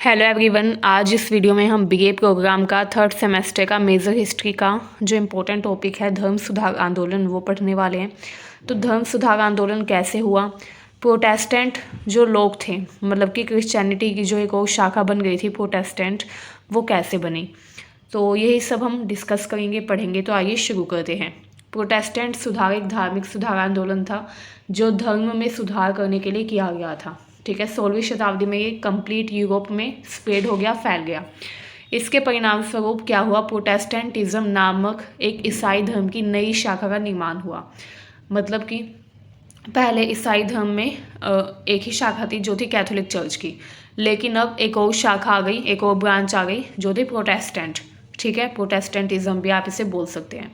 Hello everyone. आज इस video में हम बीए प्रोग्राम का थर्ड सेमेस्टर का मेजर हिस्ट्री का जो इम्पोर्टेंट टॉपिक है धर्म सुधार आंदोलन वो पढ़ने वाले हैं। तो धर्म सुधार आंदोलन कैसे हुआ, प्रोटेस्टेंट जो लोग थे मतलब कि क्रिश्चियनिटी की जो एक और शाखा बन गई थी प्रोटेस्टेंट, वो कैसे बनी, तो यही सब हम डिस्कस करेंगे पढ़ेंगे। तो आइए शुरू करते हैं। प्रोटेस्टेंट सुधार एक धार्मिक सुधार आंदोलन था जो धर्म में सुधार करने के लिए किया गया था। ठीक है, 16वीं शताब्दी में ये कंप्लीट यूरोप में स्प्रेड हो गया, फैल गया। इसके परिणाम स्वरूप क्या हुआ, प्रोटेस्टेंटिज्म नामक एक ईसाई धर्म की नई शाखा का निर्माण हुआ। मतलब कि पहले ईसाई धर्म में एक ही शाखा थी जो थी कैथोलिक चर्च की, लेकिन अब एक और शाखा आ गई, एक और ब्रांच आ गई जो थी प्रोटेस्टेंट। ठीक है, प्रोटेस्टेंटिज्म भी आप इसे बोल सकते हैं।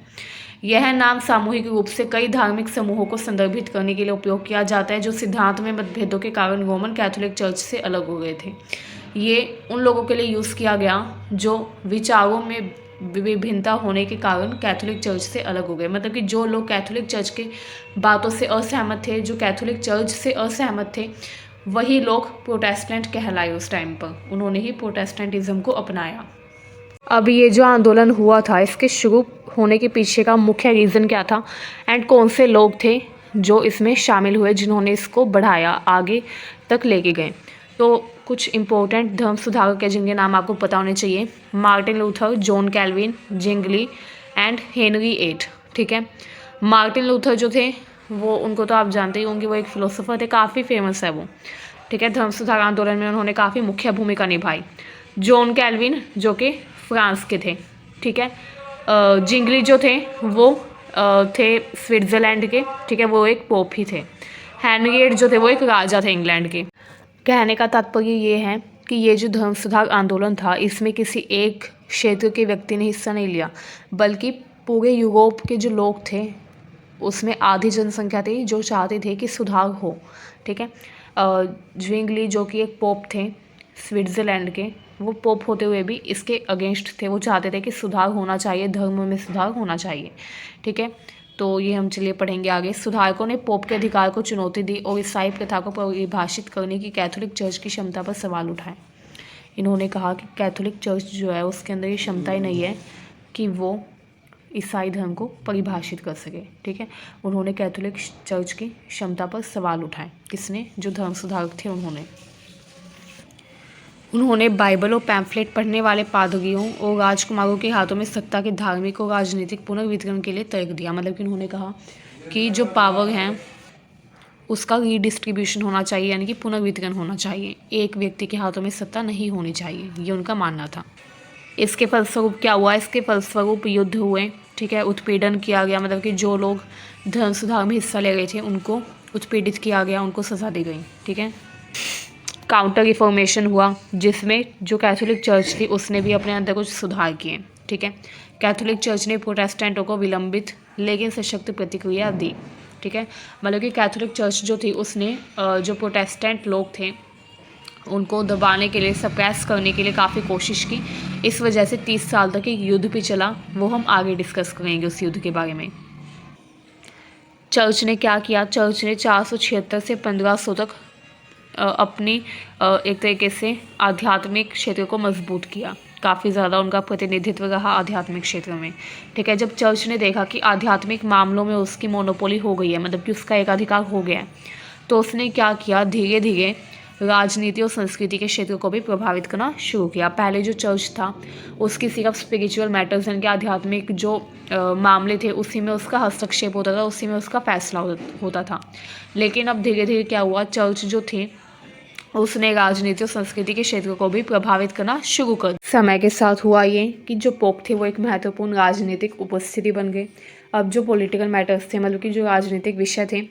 यह नाम सामूहिक रूप से कई धार्मिक समूहों को संदर्भित करने के लिए उपयोग किया जाता है जो सिद्धांत में मतभेदों के कारण रोमन कैथोलिक चर्च से अलग हो गए थे। ये उन लोगों के लिए यूज़ किया गया जो विचारों में विभिन्नता होने के कारण कैथोलिक चर्च से अलग हो गए। मतलब कि जो लोग कैथोलिक चर्च के बातों से असहमत थे, जो कैथोलिक चर्च से असहमत थे, वही लोग प्रोटेस्टेंट कहलाए उस टाइम पर। उन्होंने ही प्रोटेस्टेंटिज्म को अपनाया। अब ये जो आंदोलन हुआ था, इसके शुरू होने के पीछे का मुख्य रीज़न क्या था एंड कौन से लोग थे जो इसमें शामिल हुए, जिन्होंने इसको बढ़ाया, आगे तक लेके गए। तो कुछ इम्पोर्टेंट धर्म सुधारक के जिनके नाम आपको पता होने चाहिए: Martin Luther, John Calvin, Zwingli and Henry eight. ठीक है, मार्टिन लूथर जो थे वो, उनको तो आप जानते ही होंगे, वो एक फिलोसोफर थे, काफ़ी फेमस है वो। ठीक है, धर्म सुधार आंदोलन में उन्होंने काफ़ी मुख्य भूमिका निभाई। जॉन कैल्विन जो कि फ्रांस के थे। ठीक है, जिंगली जो थे वो थे स्विट्ज़रलैंड के। ठीक है, वो एक पोप ही थे। हेनरिएट जो थे वो एक राजा थे इंग्लैंड के। कहने का तात्पर्य ये है कि ये जो धर्म सुधार आंदोलन था, इसमें किसी एक क्षेत्र के व्यक्ति ने हिस्सा नहीं लिया, बल्कि पूरे यूरोप के जो लोग थे उसमें आधी जनसंख्या थी जो चाहते थे कि सुधार हो। ठीक है, ज्विंगली जो कि एक पोप थे स्विट्ज़रलैंड के, वो पोप होते हुए भी इसके अगेंस्ट थे। वो चाहते थे कि सुधार होना चाहिए, धर्म में सुधार होना चाहिए। ठीक है, तो ये हम चलिए पढ़ेंगे आगे। सुधारकों ने पोप के अधिकार को चुनौती दी और ईसाई प्रथा को परिभाषित करने की कैथोलिक चर्च की क्षमता पर सवाल उठाए। इन्होंने कहा कि कैथोलिक चर्च जो है उसके अंदर ये क्षमता ही नहीं है कि वो ईसाई धर्म को परिभाषित कर सके। ठीक है, उन्होंने कैथोलिक चर्च की क्षमता पर सवाल उठाए। किसने? जो धर्म सुधारक थे उन्होंने बाइबल और पैम्फलेट पढ़ने वाले पादरियों और राजकुमारों के हाथों में सत्ता के धार्मिक और राजनीतिक पुनर्वितरण के लिए तर्क दिया। मतलब कि उन्होंने कहा कि जो पावर है उसका रीडिस्ट्रीब्यूशन होना चाहिए, यानी कि पुनर्वितरण होना चाहिए, एक व्यक्ति के हाथों में सत्ता नहीं होनी चाहिए, ये उनका मानना था। इसके फलस्वरूप क्या हुआ? इसके फलस्वरूप युद्ध हुए। ठीक है, उत्पीड़न किया गया, मतलब कि जो लोग धर्म सुधार में हिस्सा ले रहे थे उनको उत्पीड़ित किया गया, उनको सज़ा दी गई। ठीक है, काउंटर रिफॉर्मेशन हुआ जिसमें जो कैथोलिक चर्च थी उसने भी अपने अंदर कुछ सुधार किए। ठीक है, कैथोलिक चर्च ने प्रोटेस्टेंटों को विलंबित लेकिन सशक्त प्रतिक्रिया दी। ठीक है, मतलब कि कैथोलिक चर्च जो थी उसने जो प्रोटेस्टेंट लोग थे उनको दबाने के लिए, सप्रेस करने के लिए काफ़ी कोशिश की। इस वजह से 30 साल तक एक युद्ध भी चला, वो हम आगे डिस्कस करेंगे उस युद्ध के बारे में। चर्च ने क्या किया? चर्च ने 476 से 1500 तक अपनी एक तरीके से आध्यात्मिक क्षेत्र को मजबूत किया। काफ़ी ज़्यादा उनका प्रतिनिधित्व रहा आध्यात्मिक क्षेत्र में। ठीक है, जब चर्च ने देखा कि आध्यात्मिक मामलों में उसकी मोनोपोली हो गई है, मतलब कि उसका एकाधिकार हो गया है, तो उसने क्या किया, धीरे धीरे राजनीति और संस्कृति के क्षेत्र को भी प्रभावित करना शुरू किया। पहले जो चर्च था उसकी सिर्फ स्पिरिचुअल मैटर्स, यानी कि आध्यात्मिक जो मामले थे उसी में उसका हस्तक्षेप होता था, उसी में उसका फैसला होता था। लेकिन अब धीरे धीरे क्या हुआ, चर्च जो थी उसने राजनीति और संस्कृति के क्षेत्र को भी प्रभावित करना शुरू कर दिया। समय के साथ हुआ ये कि जो पोप थे वो एक महत्वपूर्ण राजनीतिक उपस्थिति बन गए। अब जो पॉलिटिकल मैटर्स थे, मतलब कि जो राजनीतिक विषय थे,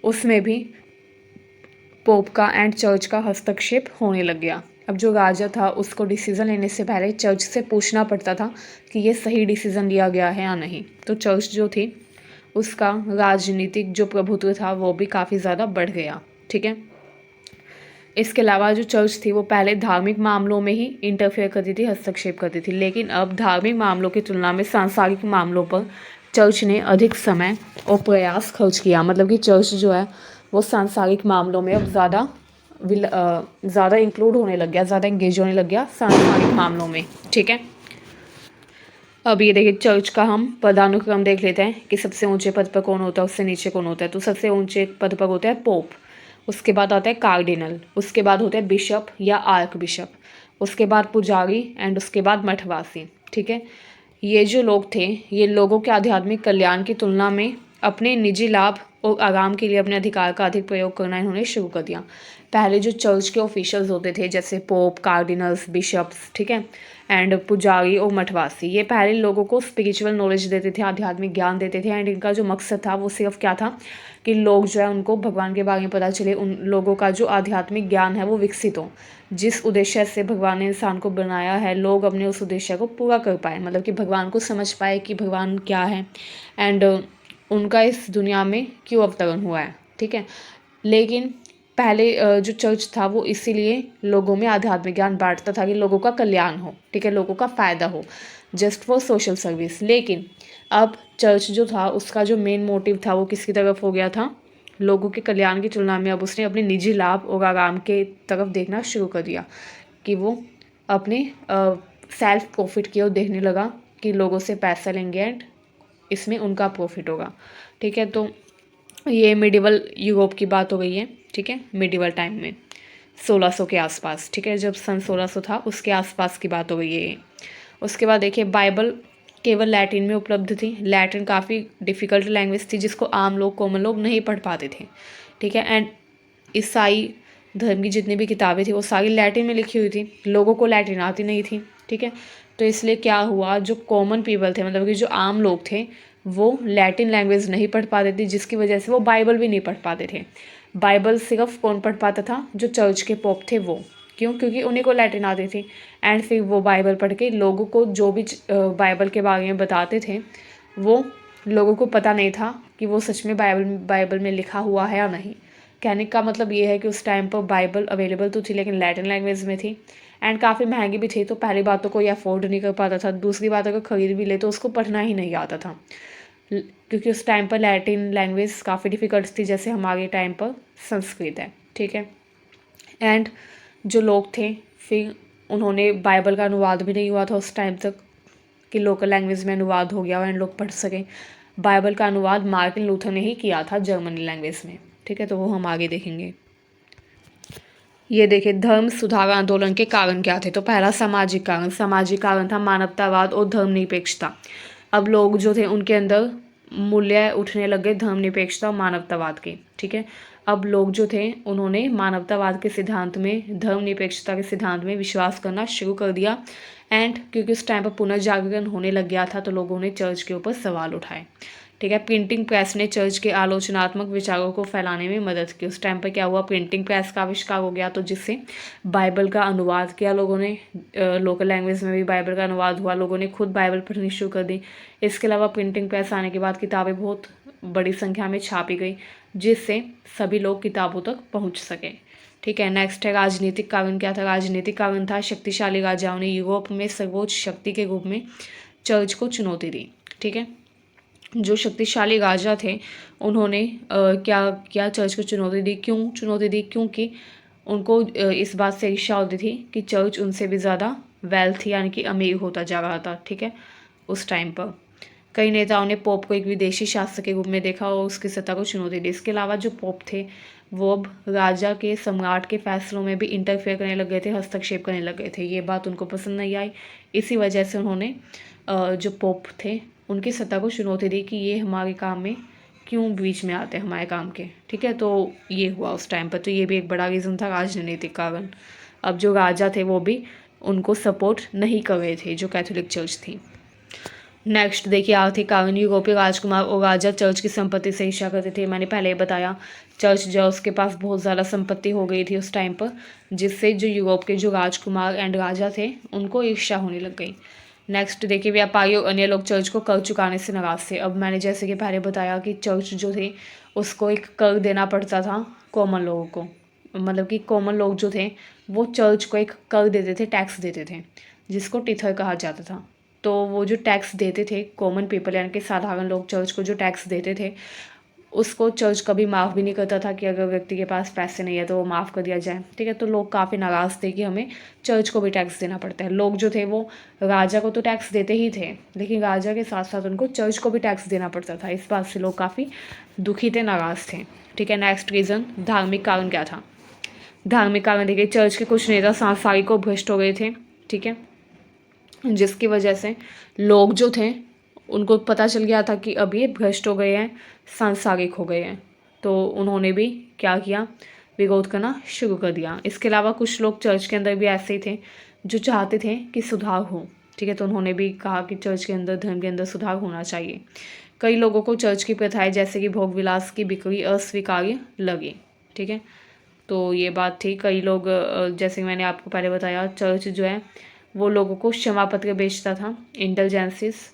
उसमें भी पोप का एंड चर्च का हस्तक्षेप होने लग गया। अब जो राजा था उसको डिसीज़न लेने से पहले चर्च से पूछना पड़ता था कि ये सही डिसीज़न लिया गया है या नहीं। तो चर्च जो थी उसका राजनीतिक जो प्रभुत्व था वो भी काफ़ी ज़्यादा बढ़ गया। ठीक है, इसके अलावा जो चर्च थी वो पहले धार्मिक मामलों में ही इंटरफेयर करती थी, हस्तक्षेप करती थी, लेकिन अब धार्मिक मामलों की तुलना में सांसारिक मामलों पर चर्च ने अधिक समय और प्रयास खर्च किया। मतलब कि चर्च जो है वो सांसारिक मामलों में अब ज़्यादा ज़्यादा इंक्लूड होने लग गया, ज़्यादा इंगेज होने लग गया सांसारिक मामलों में। ठीक है, अब ये देखिए चर्च का हम पदानुक्रम देख लेते हैं कि सबसे ऊंचे पद पर कौन होता है, उससे नीचे कौन होता है। तो सबसे ऊंचे पद पर होता है पोप, उसके बाद आता है कार्डिनल, उसके बाद होता है बिशप या आर्क बिशप, उसके बाद पुजारी एंड उसके बाद मठवासी। ठीक है, ये जो लोग थे ये लोगों के आध्यात्मिक कल्याण की तुलना में अपने निजी लाभ और आराम के लिए अपने अधिकार का अधिक प्रयोग करना इन्होंने शुरू कर दिया। पहले जो चर्च के ऑफिशियल्स होते थे जैसे पोप, कार्डिनल्स, बिशप्स, ठीक है, एंड पुजारी और मठवासी, ये पहले लोगों को स्पिरिचुअल नॉलेज देते थे, आध्यात्मिक ज्ञान देते थे। एंड इनका जो मकसद था वो सिर्फ क्या था कि लोग जो है उनको भगवान के बारे में पता चले, उन लोगों का जो आध्यात्मिक ज्ञान है वो विकसित हो। जिस उद्देश्य से भगवान ने इंसान को बनाया है, लोग अपने उस उद्देश्य को पूरा कर पाए, मतलब कि भगवान को समझ पाए कि भगवान क्या है एंड उनका इस दुनिया में क्यों अवतरण हुआ है। ठीक है, लेकिन पहले जो चर्च था वो इसीलिए लोगों में आध्यात्मिक ज्ञान बांटता था कि लोगों का कल्याण हो, ठीक है, लोगों का फ़ायदा हो, जस्ट फॉर सोशल सर्विस। लेकिन अब चर्च जो था उसका जो मेन मोटिव था वो किसकी तरफ हो गया था, लोगों के कल्याण की तुलना में अब उसने अपने निजी लाभ और आराम के तरफ देखना शुरू कर दिया कि वो अपने सेल्फ प्रॉफिट की ओर देखने लगा कि लोगों से पैसा लेंगे एंड इसमें उनका प्रॉफिट होगा। ठीक है, तो ये मिडिवल यूरोप की बात हो गई है। ठीक है, मिडिवल टाइम में 1600 के आसपास, ठीक है, जब सन 1600 था उसके आसपास की बात हो गई है। उसके बाद देखिए बाइबल केवल लैटिन में उपलब्ध थी। लैटिन काफ़ी डिफ़िकल्ट लैंग्वेज थी जिसको आम लोग, कॉमन लोग नहीं पढ़ पाते थे। ठीक है, एंड ईसाई धर्म की जितनी भी किताबें थी वो सारी लैटिन में लिखी हुई थी, लोगों को लैटिन आती नहीं थी। ठीक है, तो इसलिए क्या हुआ, जो कॉमन पीपल थे, मतलब कि जो आम लोग थे, वो लैटिन लैंग्वेज नहीं पढ़ पाते थे, जिसकी वजह से वो बाइबल भी नहीं पढ़ पाते थे। बाइबल सिर्फ कौन पढ़ पाता था, जो चर्च के पोप थे वो। क्यों? क्योंकि उन्हीं को लैटिन आती थी एंड फिर वो बाइबल पढ़ के लोगों को जो भी बाइबल के बारे में बताते थे वो लोगों को पता नहीं था कि वो सच में बाइबल में लिखा हुआ है या नहीं। कहने का मतलब ये है कि उस टाइम पर बाइबल अवेलेबल तो थी लेकिन लैटिन लैंग्वेज में थी एंड काफ़ी महंगी भी थी। तो पहली बात तो कोई अफोर्ड नहीं कर पाता था, दूसरी बात अगर ख़रीद भी ले तो उसको पढ़ना ही नहीं आता था, क्योंकि उस टाइम पर लैटिन लैंग्वेज काफ़ी डिफ़िकल्ट थी, जैसे हमारे टाइम पर संस्कृत है। ठीक है, एंड जो लोग थे फिर उन्होंने, बाइबल का अनुवाद भी नहीं हुआ था उस टाइम तक कि लोकल लैंग्वेज में अनुवाद हो गया हो एंड लोग पढ़ सकें। बाइबल का अनुवाद मार्टिन लूथर ने ही किया था जर्मनी लैंग्वेज में। ठीक है, तो वो हम आगे देखेंगे। ये देखिए धर्म सुधार आंदोलन के कारण क्या थे। तो पहला सामाजिक कारण था मानवतावाद और धर्मनिरपेक्षता। अब लोग जो थे उनके अंदर मूल्य उठने लग गए धर्मनिरपेक्षता और मानवतावाद के। ठीक है, अब लोग जो थे उन्होंने मानवतावाद के सिद्धांत में, धर्मनिरपेक्षता के सिद्धांत में विश्वास करना शुरू कर दिया एंड क्योंकि उस टाइम पर पुनर्जागरण होने लग गया था तो लोगों ने चर्च के ऊपर सवाल उठाए। ठीक है, प्रिंटिंग प्रेस ने चर्च के आलोचनात्मक विचारों को फैलाने में मदद की। उस टाइम पर क्या हुआ, प्रिंटिंग प्रेस का आविष्कार हो गया तो जिससे बाइबल का अनुवाद किया लोगों ने, लोकल लैंग्वेज में भी बाइबल का अनुवाद हुआ, लोगों ने खुद बाइबल पढ़नी शुरू कर दी। इसके अलावा प्रिंटिंग प्रेस आने के बाद किताबें बहुत बड़ी संख्या में छापी गई जिससे सभी लोग किताबों तक पहुँच सके। ठीक है, नेक्स्ट है राजनीतिक कारण क्या था। राजनीतिक कारण था शक्तिशाली राजाओं ने यूरोप में सर्वोच्च शक्ति के रूप में चर्च को चुनौती दी। ठीक है, जो शक्तिशाली राजा थे उन्होंने क्या किया, चर्च को चुनौती दी। क्यों चुनौती दी? क्योंकि उनको इस बात से ईर्ष्या होती थी कि चर्च उनसे भी ज़्यादा वेल्थी यानी कि अमीर होता जा रहा था। ठीक है, उस टाइम पर कई नेताओं ने पोप को एक विदेशी शासक के रूप में देखा और उसकी सत्ता को चुनौती दी। इसके अलावा जो पोप थे वो अब राजा के, सम्राट के फैसलों में भी इंटरफेयर करने लग गए थे, हस्तक्षेप करने लग गए थे। ये बात उनको पसंद नहीं आई, इसी वजह से उन्होंने जो पोप थे उनकी सत्ता को चुनौती दी कि ये हमारे काम में क्यों बीच में आते हैं हमारे काम के। ठीक है, तो ये हुआ उस टाइम पर, तो ये भी एक बड़ा रीज़न था राजनीतिक कारण। अब जो राजा थे वो भी उनको सपोर्ट नहीं कर रहे थे, जो कैथोलिक चर्च थी। नेक्स्ट देखिए आर्थिक कारण। यूरोपीय राजकुमार और राजा चर्च की संपत्ति से ईर्ष्या करते थे। मैंने पहले ही बताया चर्च जो उसके पास बहुत ज़्यादा संपत्ति हो गई थी उस टाइम पर, जिससे जो यूरोप के जो राजकुमार एंड राजा थे उनको ईर्ष्या होने लग गई। नेक्स्ट देखिए व्यापारी और अन्य लोग चर्च को कर चुकाने से नाराज थे। अब मैंने जैसे कि पहले बताया कि चर्च जो थे उसको एक कर देना पड़ता था कॉमन लोगों को, मतलब कि कॉमन लोग जो थे वो चर्च को एक कर देते थे, टैक्स देते थे, जिसको टिथर कहा जाता था। तो वो जो टैक्स देते थे कॉमन पीपल यानी कि साधारण लोग चर्च को जो टैक्स देते थे उसको चर्च कभी माफ़ भी नहीं करता था कि अगर व्यक्ति के पास पैसे नहीं है तो वो माफ़ कर दिया जाए। ठीक है, तो लोग काफ़ी नाराज़ थे कि हमें चर्च को भी टैक्स देना पड़ता है। लोग जो थे वो राजा को तो टैक्स देते ही थे, लेकिन राजा के साथ साथ उनको चर्च को भी टैक्स देना पड़ता था। इस बात से लोग काफ़ी दुखी थे, नाराज़ थे। ठीक है, नेक्स्ट रीज़न, धार्मिक कारण क्या था? धार्मिक कारण देखिए, चर्च के कुछ नेता सांसारिक को भ्रष्ट हो गए थे। ठीक है, जिसकी वजह से लोग जो थे उनको पता चल गया था कि अब ये भ्रष्ट हो गए हैं, सांसारिक हो गए हैं, तो उन्होंने भी क्या किया, विरोध करना शुरू कर दिया। इसके अलावा कुछ लोग चर्च के अंदर भी ऐसे ही थे जो चाहते थे कि सुधार हो। ठीक है, तो उन्होंने भी कहा कि चर्च के अंदर, धर्म के अंदर सुधार होना चाहिए। कई लोगों को चर्च की प्रथाएं जैसे कि भोग विलास की बिक्री अस्वीकार्य लगी। ठीक है, तो ये बात थी। कई लोग जैसे कि मैंने आपको पहले बताया, चर्च जो है वो लोगों को क्षमा पत्र बेचता था, इंडल्जेंसेस।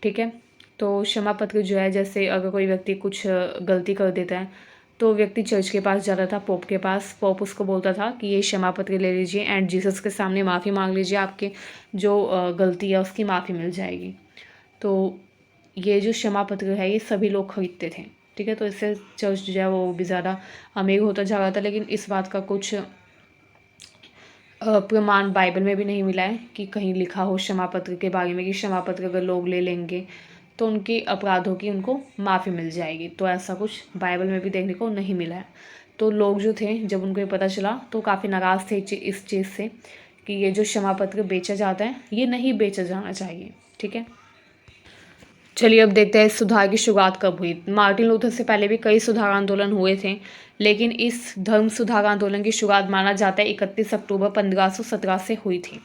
ठीक है, तो क्षमा पत्र जो है, जैसे अगर कोई व्यक्ति कुछ गलती कर देता है तो व्यक्ति चर्च के पास जाता था, पोप के पास। पोप उसको बोलता था कि ये क्षमा पत्र ले लीजिए एंड जीसस के सामने माफ़ी मांग लीजिए, आपके जो गलती है उसकी माफ़ी मिल जाएगी। तो ये जो क्षमा पत्र है ये सभी लोग खरीदते थे। ठीक है, तो इससे चर्च जो है वो भी ज़्यादा अमीर होता जा रहा था। लेकिन इस बात का कुछ प्रमाण बाइबल में भी नहीं मिला है कि कहीं लिखा हो क्षमा पत्र के बारे में कि क्षमा पत्र अगर लोग ले लेंगे तो उनके अपराधों की उनको माफ़ी मिल जाएगी। तो ऐसा कुछ बाइबल में भी देखने को नहीं मिला है। तो लोग जो थे, जब उनको ये पता चला तो काफ़ी नाराज़ थे इस चीज़ से कि ये जो क्षमा पत्र बेचा जाता है ये नहीं बेचा जाना चाहिए। ठीक है, चलिए अब देखते हैं सुधार की शुरुआत कब हुई। मार्टिन लूथर से पहले भी कई सुधार आंदोलन हुए थे, लेकिन इस धर्म सुधार आंदोलन की शुरुआत माना जाता है 31 अक्टूबर 1517 से हुई थी।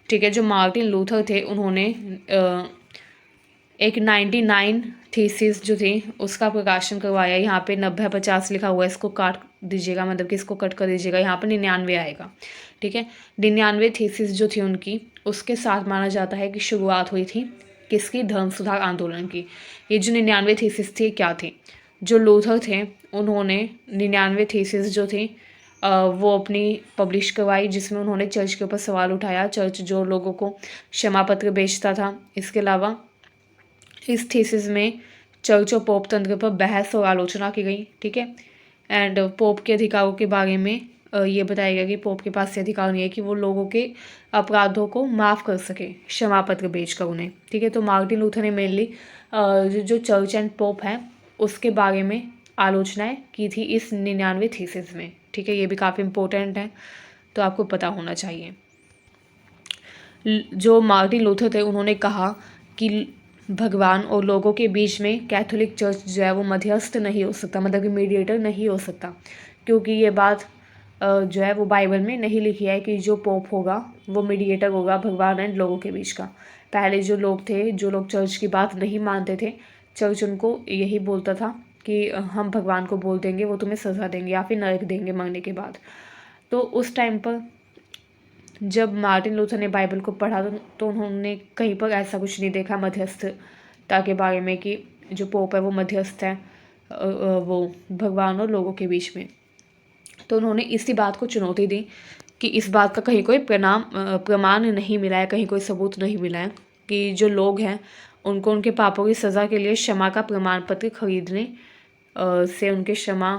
ठीक है, जो मार्टिन लूथर थे उन्होंने एक 99 थीसिस जो थी उसका प्रकाशन करवाया। यहाँ पे 90-50 लिखा हुआ है, इसको काट दीजिएगा, मतलब कि इसको कट कर दीजिएगा, यहाँ पर 99 आएगा। ठीक है, 99 थीसिस जो थी उनकी, उसके साथ माना जाता है कि शुरुआत हुई थी किसकी, धर्म सुधार आंदोलन की। ये जो 99 थीसिस थी क्या थी, जो लूथर थे उन्होंने 99 थीसिस जो थी वो अपनी पब्लिश करवाई, जिसमें उन्होंने चर्च के ऊपर सवाल उठाया, चर्च जो लोगों को क्षमा पत्र बेचता था। इसके अलावा इस थीसिस में चर्च और पोप तंत्र पर बहस और आलोचना की गई। ठीक है, एंड पोप के अधिकारों के बारे में ये बताया गया कि पोप के पास ये अधिकार नहीं है कि वो लोगों के अपराधों को माफ़ कर सके क्षमा पत्र बेचकर उन्हें। ठीक है, तो मार्टिन लूथर ने मेनली जो चर्च एंड पोप है उसके बारे में आलोचनाएं की थी इस 99 थीसिस में। ठीक है, ये भी काफ़ी इम्पोर्टेंट है, तो आपको पता होना चाहिए। जो मार्टिन लूथर थे उन्होंने कहा कि भगवान और लोगों के बीच में कैथोलिक चर्च जो है वो मध्यस्थ नहीं हो सकता, मतलब कि मीडिएटर नहीं हो सकता, क्योंकि ये बात जो है वो बाइबल में नहीं लिखी है कि जो पोप होगा वो मीडिएटर होगा भगवान एंड लोगों के बीच का। पहले जो लोग थे, जो लोग चर्च की बात नहीं मानते थे, चर्च उनको यही बोलता था कि हम भगवान को बोल देंगे, वो तुम्हें सज़ा देंगे या फिर नरक देंगे मरने के बाद। तो उस टाइम पर जब मार्टिन लूथर ने बाइबल को पढ़ा तो उन्होंने कहीं पर ऐसा कुछ नहीं देखा मध्यस्थता के बारे में कि जो पोप है वो मध्यस्थ है वो भगवान और लोगों के बीच में। तो उन्होंने इसी बात को चुनौती दी कि इस बात का कहीं कोई प्रमाण नहीं मिला है, कहीं कोई सबूत नहीं मिला है कि जो लोग हैं उनको उनके पापों की सज़ा के लिए क्षमा का प्रमाण पत्र खरीदने से उनके क्षमा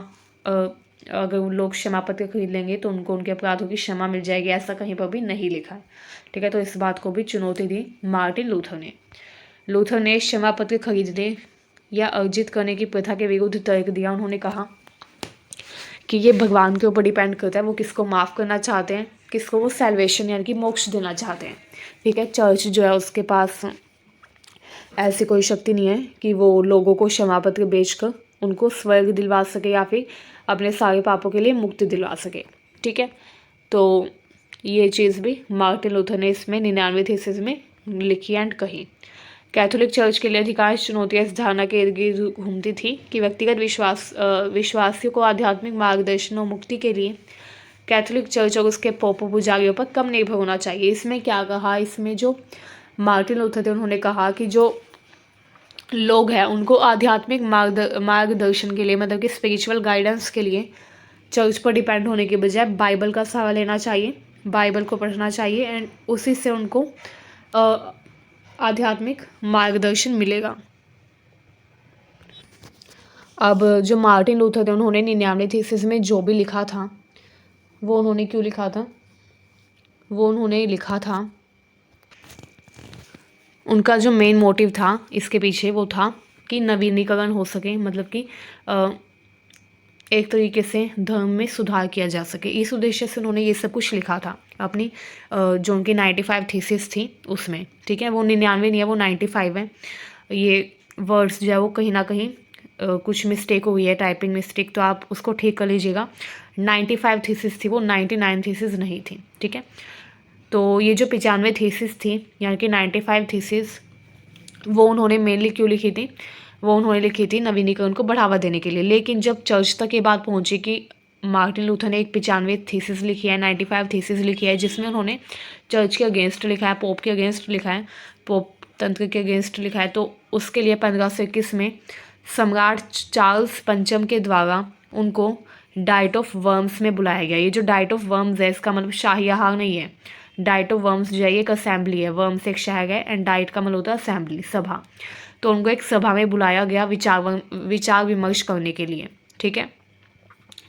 अगर लोग क्षमा पत्र खरीद लेंगे तो उनको उनके अपराधों की क्षमा मिल जाएगी, ऐसा कहीं पर भी नहीं लिखा है। ठीक है, तो इस बात को भी चुनौती दी मार्टिन लूथर ने। लूथर ने क्षमा पत्र खरीदने या अर्जित करने की प्रथा के विरुद्ध तर्क दिया। उन्होंने कहा कि ये भगवान के ऊपर डिपेंड करता है, वो किसको माफ़ करना चाहते हैं, किसको वो सैल्वेशन यानी कि मोक्ष देना चाहते हैं। ठीक है, चर्च जो है उसके पास ऐसी कोई शक्ति नहीं है कि वो लोगों को क्षमा पत्र बेचकर उनको स्वर्ग दिलवा सके या फिर अपने सारे पापों के लिए मुक्ति दिलवा सके। ठीक है, तो ये चीज़ भी मार्टिन लूथर ने इसमें 99 थीसिस में लिखी एंड कही। कैथोलिक चर्च के लिए अधिकांश चुनौतियाँ इस धारणा के इर्द गिर्द घूमती थी कि व्यक्तिगत विश्वासियों को आध्यात्मिक मार्गदर्शन और मुक्ति के लिए कैथोलिक चर्च और उसके पोप पुजारियों पर कम निर्भर होना चाहिए। इसमें क्या कहा, इसमें जो मार्टिन लूथर थे उन्होंने कहा कि जो लोग हैं उनको आध्यात्मिक मार्गदर्शन के लिए, मतलब कि स्पिरिचुअल गाइडेंस के लिए चर्च पर डिपेंड होने के बजाय बाइबल का सहारा लेना चाहिए, बाइबल को पढ़ना चाहिए एंड उसी से उनको आध्यात्मिक मार्गदर्शन मिलेगा। अब जो मार्टिन लूथर थे उन्होंने 99 थीसिस में जो भी लिखा था वो उन्होंने क्यों लिखा था, वो उन्होंने लिखा था, उनका जो मेन मोटिव था इसके पीछे वो था कि नवीनीकरण हो सके, मतलब कि एक तरीके से धर्म में सुधार किया जा सके। इस उद्देश्य से उन्होंने ये सब कुछ लिखा था अपनी जो उनकी 95 थीसिस थी उसमें। ठीक है, वो 99 नहीं है, वो 95 है। ये वर्ड्स जो है वो कहीं ना कहीं कुछ मिस्टेक हुई है, टाइपिंग मिस्टेक, तो आप उसको ठीक कर लीजिएगा। 95 थीसिस थी वो, 99 थीसिस नहीं थी। ठीक है, तो ये जो 95 थीसिस थी यानी कि 95 थीसिस वो उन्होंने मेनली क्यों लिखी थी, वो उन्होंने लिखी थी नवीनीकरण को बढ़ावा देने के लिए। लेकिन जब चर्च तक ये बात पहुंची कि मार्टिन लूथर ने एक 95 थीसिस लिखी है, 95 थीसिस लिखी है, जिसमें उन्होंने चर्च के अगेंस्ट लिखा है, पोप के अगेंस्ट लिखा है, पोप तंत्र के अगेंस्ट लिखा है, तो उसके लिए 1521 में सम्राट चार्ल्स पंचम के द्वारा उनको डाइट ऑफ वर्म्स में बुलाया गया। ये जो डाइट ऑफ वर्म्स है इसका मतलब शाही आहार नहीं है। डाइट ऑफ वर्म्स जो है ये एक असेंबली है, वर्म्स एक शहर है एंड डाइट का मतलब होता है असेंबली, सभा। तो उनको एक सभा में बुलाया गया विचार विमर्श करने के लिए। ठीक है,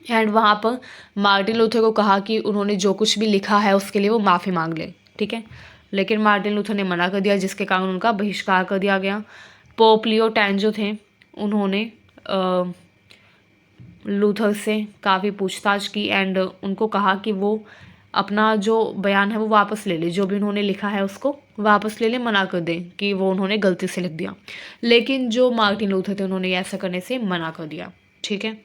एंड वहाँ पर मार्टिन लूथर को कहा कि उन्होंने जो कुछ भी लिखा है उसके लिए वो माफ़ी मांग ले। ठीक है, लेकिन मार्टिन लूथर ने मना कर दिया, जिसके कारण उनका बहिष्कार कर दिया गया। पोप लियो 10 जो थे उन्होंने लूथर से काफ़ी पूछताछ की एंड उनको कहा कि वो अपना जो बयान है वो वापस ले ले, जो भी उन्होंने लिखा है उसको वापस ले ले, मना कर दें कि वो उन्होंने गलती से लिख दिया। लेकिन जो मार्टिन लूथर थे उन्होंने ऐसा करने से मना कर दिया। ठीक है,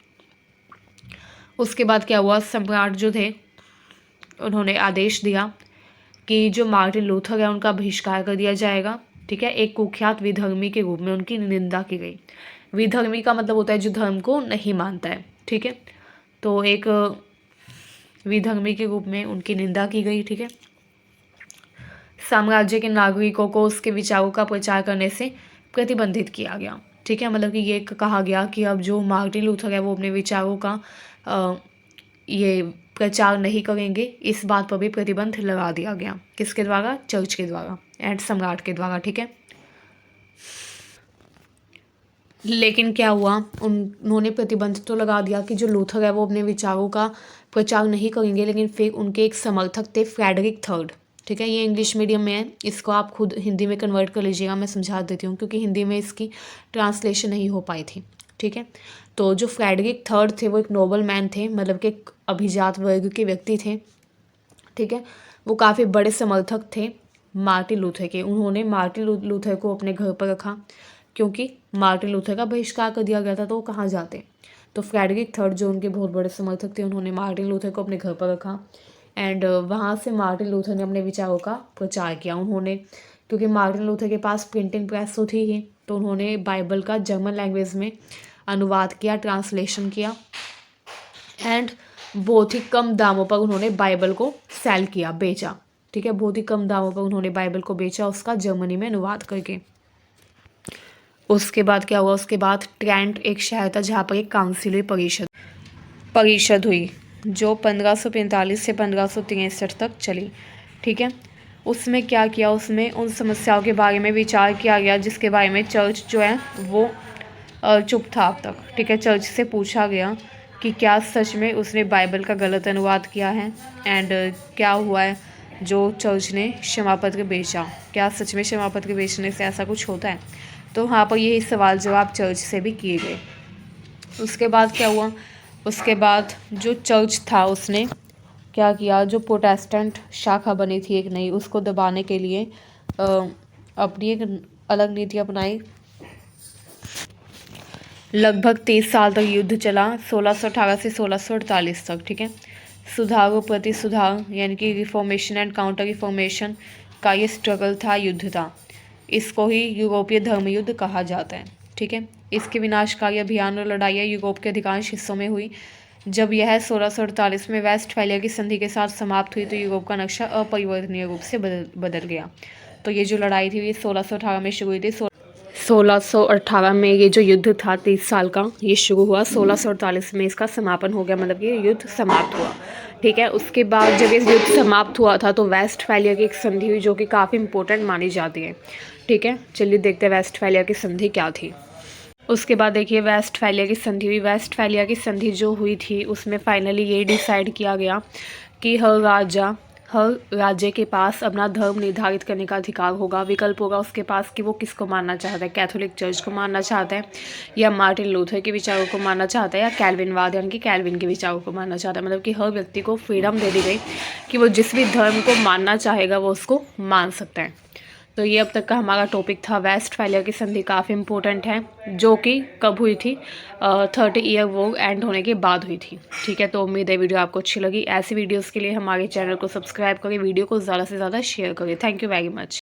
उसके बाद क्या हुआ, सम्राट जो थे उन्होंने आदेश दिया कि जो मार्टिन लूथर है उनका बहिष्कार कर दिया जाएगा। ठीक है, एक कुख्यात विधर्मी के रूप में उनकी निंदा की गई। विधर्मी का मतलब होता है जो धर्म को नहीं मानता है। ठीक है, तो एक विधर्मी के रूप में उनकी निंदा की गई। ठीक है, साम्राज्य के नागरिकों को उसके विचारों का प्रचार करने से प्रतिबंधित किया गया। ठीक है, मतलब कि ये कहा गया कि अब जो मार्टिन लूथर है वो अपने विचारों का ये प्रचार नहीं करेंगे, इस बात पर भी प्रतिबंध लगा दिया गया। किसके द्वारा, चर्च के द्वारा एंड सम्राट के द्वारा। ठीक है, लेकिन क्या हुआ, उन्होंने प्रतिबंध तो लगा दिया कि जो लूथर है वो अपने विचारों का प्रचार नहीं करेंगे, लेकिन फिर उनके एक समर्थक थे फ्रेडरिक थर्ड। ठीक है, ये इंग्लिश मीडियम में है, इसको आप खुद हिंदी में कन्वर्ट कर लीजिएगा, मैं समझा देती हूँ क्योंकि हिंदी में इसकी ट्रांसलेशन नहीं हो पाई थी। ठीक है, तो जो फ्रेडरिक थर्ड थे वो एक नोबल मैन थे, मतलब कि एक अभिजात वर्ग के व्यक्ति थे। ठीक है, वो काफ़ी बड़े समर्थक थे मार्टिन लूथर के। उन्होंने मार्टिन लूथर को अपने घर पर रखा क्योंकि मार्टिन लूथर का बहिष्कार कर दिया गया था, तो वो कहाँ जाते। तो फ्रेडरिक थर्ड जो उनके बहुत बड़े समर्थक थे उन्होंने मार्टिन लूथर को अपने घर पर रखा एंड वहाँ से मार्टिन लूथर ने अपने विचारों का प्रचार किया। उन्होंने, क्योंकि मार्टिन लूथर के पास प्रिंटिंग प्रेस तो थी ही, तो उन्होंने बाइबल का जर्मन लैंग्वेज में अनुवाद किया, ट्रांसलेशन किया एंड बहुत ही कम दामों पर उन्होंने बाइबल को सेल किया, बेचा। ठीक है, बहुत ही कम दामों पर उन्होंने बाइबल को बेचा उसका जर्मनी में अनुवाद करके। उसके बाद क्या हुआ, उसके बाद ट्रेंट एक शहर था जहाँ पर एक काउंसिल परिषद हुई जो 1545 से 1563 तक चली। ठीक है, उसमें क्या किया, उसमें उन समस्याओं के बारे में विचार किया गया जिसके बारे में चर्च जो है वो चुप था अब तक। ठीक है, चर्च से पूछा गया कि क्या सच में उसने बाइबल का गलत अनुवाद किया है एंड क्या हुआ है जो चर्च ने क्षमा पत्र बेचा, क्या सच में क्षमा पत्र बेचने से ऐसा कुछ होता है। तो वहाँ पर यही सवाल जवाब चर्च से भी किए गए। उसके बाद क्या हुआ, उसके बाद जो चर्च था उसने क्या किया, जो प्रोटेस्टेंट शाखा बनी थी एक नई, उसको दबाने के लिए अपनी एक अलग नीति अपनाई। लगभग 30 साल तक युद्ध चला, 1618 से 1648 तक। ठीक है, सुधारों प्रति सुधार यानी कि रिफॉर्मेशन एंड काउंटर रिफॉर्मेशन का ये स्ट्रगल था, युद्ध था। इसको ही यूरोपीय धर्म युद्ध कहा जाता है। ठीक है, इसके विनाशकारी अभियान और लड़ाइयाँ यूरोप के अधिकांश हिस्सों में हुई। जब यह 1648 में वेस्टफैलिया की संधि के साथ समाप्त हुई तो यूरोप का नक्शा अपरिवर्तनीय रूप से बदल गया। तो ये जो लड़ाई थी ये 1618 में शुरू हुई थी। 1618 में ये जो युद्ध था 30 साल का, ये शुरू हुआ, 1648 में इसका समापन हो गया, मतलब कि युद्ध समाप्त हुआ। ठीक है, उसके बाद जब ये युद्ध समाप्त हुआ था तो वेस्टफैलिया की एक संधि हुई जो कि काफ़ी इंपॉर्टेंट मानी जाती है। ठीक है, चलिए देखते हैं वेस्टफैलिया की संधि क्या थी। उसके बाद देखिए वेस्टफैलिया की संधि हुई। वेस्टफैलिया की संधि जो हुई थी उसमें फाइनली ये डिसाइड किया गया कि हर राज्य के पास अपना धर्म निर्धारित करने का अधिकार होगा। विकल्प होगा उसके पास कि वो किसको मानना चाहता है, कैथोलिक चर्च को मानना चाहता है, या मार्टिन लूथर के विचारों को मानना चाहता है, या कैल्विनवाद यानी कि कैल्विन के विचारों को मानना चाहता है। मतलब कि हर व्यक्ति को फ्रीडम दे दी गई कि वो जिस भी धर्म को मानना चाहेगा वो उसको मान सकता है। तो ये अब तक का हमारा टॉपिक था। वेस्टफैलिया की संधि काफ़ी इंपॉर्टेंट है, जो कि कब हुई थी, 30 ईयर वॉर एंड होने के बाद हुई थी। ठीक है, तो उम्मीद है वीडियो आपको अच्छी लगी। ऐसी वीडियोस के लिए हमारे चैनल को सब्सक्राइब करें, वीडियो को ज़्यादा से ज़्यादा शेयर करें। Thank you very much.